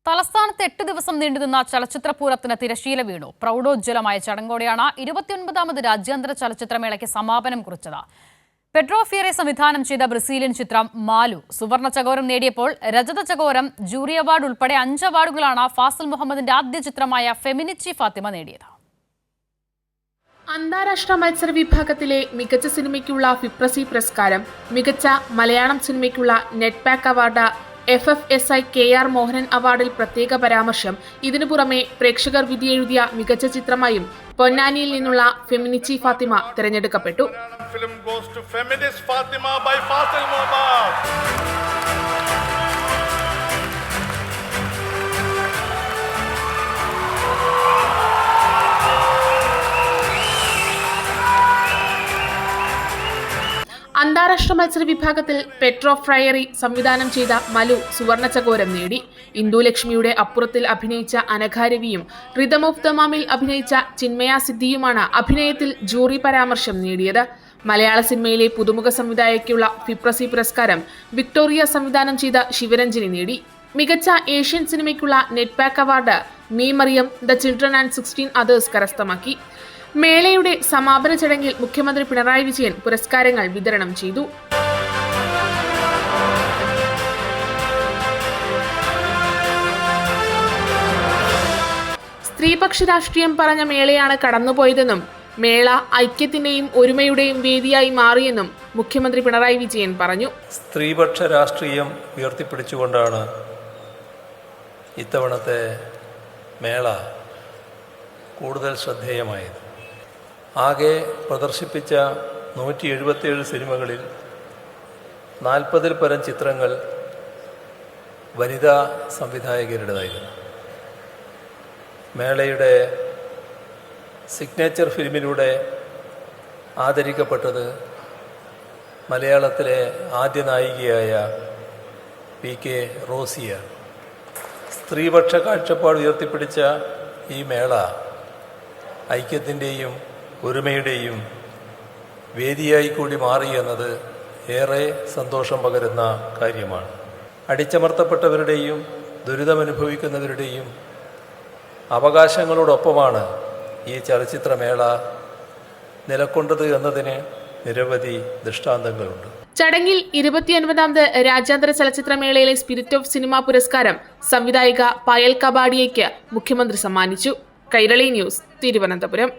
തലസ്ഥാനത്ത് 8 ദിവസം നീണ്ടുനിന്ന ചലച്ചിത്രപൂരത്തിന് തിരശീല വീണു. പ്രൗഢോജ്വലമായ ചടങ്ങോടെയാണ് 29ാമത് രാജ്യാന്തര ചലച്ചിത്രമേളയ്ക്ക് സമാപനം കുറിച്ചത്. പെഡ്രോ ഫിയറെ സംവിധാനം ചെയ്ത ബ്രസീലിയൻ ചിത്രം മാലു സുവർണ ചകോരം നേടിയപ്പോൾ രജത ചകോരം, ജൂറി അവാർഡ് ഉൾപ്പെടെ 5 അവാർഡുകളാണ് ഫാസിൽ മുഹമ്മദിന്റെ ആദ്യ ചിത്രമായ ഫെമിനിച്ചി ഫാത്തിമ നേടിയത്. അന്താരാഷ്ട്ര മത്സര വിഭാഗത്തിലെ മികച്ച സിനിമയ്ക്കുള്ള ഫിപ്രസി പുരസ്കാരം, മികച്ച മലയാളം സിനിമയ്ക്കുള്ള NETPAC award, FFSI KR Mohanan അവാർഡിൽ പ്രത്യേക പരാമർശം. ഇതിനു പുറമെ പ്രേക്ഷകർ വിധിയെഴുതിയ മികച്ച ചിത്രമായും പൊന്നാനിയിൽ നിന്നുള്ള ഫെമിനിച്ചി ഫാത്തിമ തിരഞ്ഞെടുക്കപ്പെട്ടു. അന്താരാഷ്ട്ര മത്സര വിഭാഗത്തിൽ പെട്രോ ഫ്രയറി സംവിധാനം ചെയ്ത മലു സുവർണ ചകോരം നേടി. ഇന്ദുലക്ഷ്മിയുടെ അപ്പുറത്തിൽ അഭിനയിച്ച അനഘാരവിയും റിതം ഓഫ് ദമാമിൽ അഭിനയിച്ച ചിന്മയ സിദ്ധിയുമാണ് അഭിനയത്തിൽ ജൂറി പരാമർശം നേടിയത്. മലയാള സിനിമയിലെ പുതുമുഖ സംവിധായകയ്ക്കുള്ള ഫിപ്രസി പുരസ്കാരം വിക്ടോറിയ സംവിധാനം ചെയ്ത ശിവരഞ്ജനി നേടി. മികച്ച ഏഷ്യൻ സിനിമയ്ക്കുള്ള NETPAC award me Maryam, the children and 16 others കരസ്ഥമാക്കി. മേളയുടെ സമാപന ചടങ്ങിൽ മുഖ്യമന്ത്രി പിണറായി വിജയൻ പുരസ്കാരങ്ങൾ വിതരണം ചെയ്തു. സ്ത്രീപക്ഷ രാഷ്ട്രീയം പറഞ്ഞ മേളയാണ് കടന്നുപോയതെന്നും മേള ഐക്യത്തിന്റെയും ഒരുമയുടെയും വേദിയായി മാറിയെന്നും മുഖ്യമന്ത്രി പിണറായി വിജയൻ പറഞ്ഞു. സ്ത്രീപക്ഷ രാഷ്ട്രീയം ഉയർത്തിപ്പിടിച്ചുകൊണ്ടാണ് ഇത്തവണത്തെ മേള കൂടുതൽ ശ്രദ്ധേയമായത്. ആകെ പ്രദർശിപ്പിച്ച 177 സിനിമകളിൽ 40-ൽ പരം ചിത്രങ്ങൾ വനിതാ സംവിധായകരുടേതായിരുന്നു. മേളയുടെ സിഗ്നേച്ചർ ഫിലിമിലൂടെ ആദരിക്കപ്പെട്ടത് മലയാളത്തിലെ ആദ്യ നായികയായ PK റോസിയാണ്. സ്ത്രീപക്ഷ കാഴ്ചപ്പാട് ഉയർത്തിപ്പിടിച്ച ഈ മേള ഐക്യത്തിൻ്റെയും ഒരുമയുടെയും വേദിയായി കൂടി മാറി എന്നത് ഏറെ സന്തോഷം പകരുന്ന കാര്യമാണ്. അടിച്ചമർത്തപ്പെട്ടവരുടെയും ദുരിതമനുഭവിക്കുന്നവരുടെയും അവകാശങ്ങളോടൊപ്പമാണ് ഈ ചലച്ചിത്രമേള നിലകൊണ്ടത് എന്നതിന് നിരവധി ദൃഷ്ടാന്തങ്ങളുണ്ട്. ചടങ്ങിൽ 29ാമത് രാജ്യാന്തര ചലച്ചിത്രമേളയിലെ സ്പിരിറ്റ് ഓഫ് സിനിമ പുരസ്കാരം സംവിധായിക പായൽ കബാഡിയയ്ക്ക് മുഖ്യമന്ത്രി സമ്മാനിച്ചു. കൈരളി ന്യൂസ്, തിരുവനന്തപുരം.